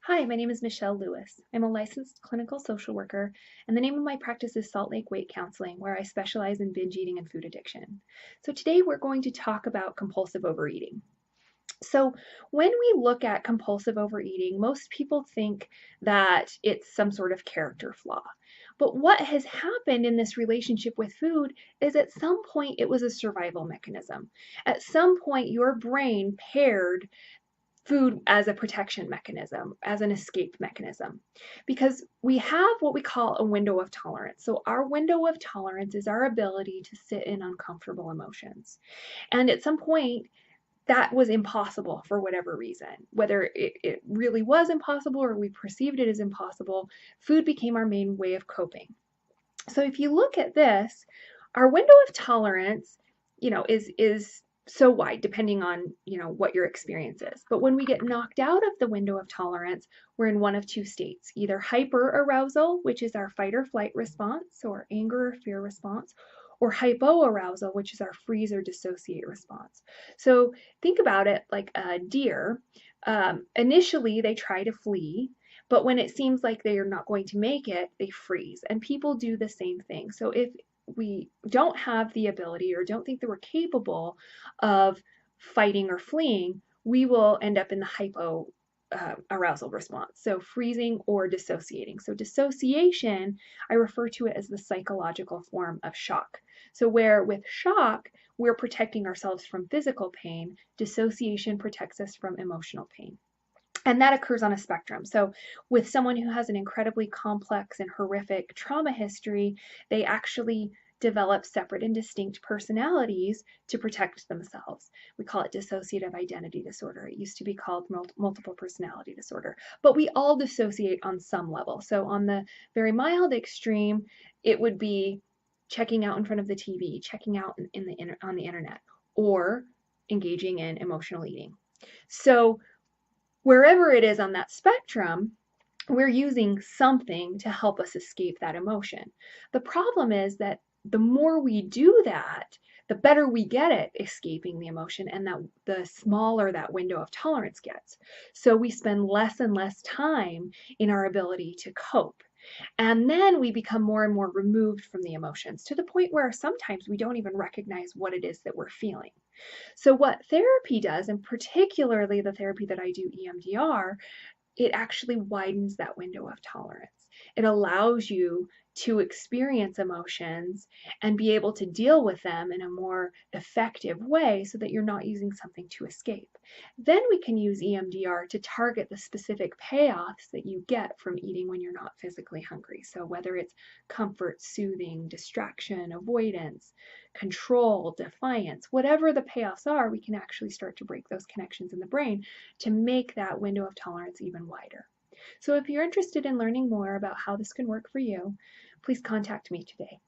Hi, my name is Michelle Lewis. I'm a licensed clinical social worker, and the name of my practice is Salt Lake Weight Counseling, where I specialize in binge eating and food addiction. So today we're going to talk about compulsive overeating. So when we look at compulsive overeating, most people think that it's some sort of character flaw. But what has happened in this relationship with food is at some point it was a survival mechanism. At some point, your brain paired food as a protection mechanism, as an escape mechanism, because we have what we call a window of tolerance. So, our window of tolerance is our ability to sit in uncomfortable emotions. And at some point, that was impossible for whatever reason. Whether it really was impossible or we perceived it as impossible, food became our main way of coping. So, if you look at this, our window of tolerance, is so wide depending on, what your experience is. But when we get knocked out of the window of tolerance, we're in one of two states, either hyper arousal, which is our fight or flight response, or anger or fear response, or hypoarousal, which is our freeze or dissociate response. So think about it like a deer. Initially, they try to flee, but when it seems like they are not going to make it, they freeze. And people do the same thing. So if we don't have the ability or don't think that we're capable of fighting or fleeing, we will end up in the hypo arousal response. So freezing or dissociating. So dissociation, I refer to it as the psychological form of shock. So where with shock, we're protecting ourselves from physical pain, dissociation protects us from emotional pain. And that occurs on a spectrum. So, with someone who has an incredibly complex and horrific trauma history, they actually develop separate and distinct personalities to protect themselves. We call it dissociative identity disorder. It used to be called multiple personality disorder. But we all dissociate on some level. So, on the very mild extreme, it would be checking out in front of the TV, checking out on the internet, or engaging in emotional eating. So, wherever it is on that spectrum, we're using something to help us escape that emotion. The problem is that the more we do that, the better we get at escaping the emotion, and that the smaller that window of tolerance gets. So we spend less and less time in our ability to cope. And then we become more and more removed from the emotions to the point where sometimes we don't even recognize what it is that we're feeling. So, what therapy does, and particularly the therapy that I do, EMDR, it actually widens that window of tolerance. It allows you to experience emotions and be able to deal with them in a more effective way so that you're not using something to escape. Then we can use EMDR to target the specific payoffs that you get from eating when you're not physically hungry. So whether it's comfort, soothing, distraction, avoidance, control, defiance, whatever the payoffs are, we can actually start to break those connections in the brain to make that window of tolerance even wider. So if you're interested in learning more about how this can work for you, please contact me today.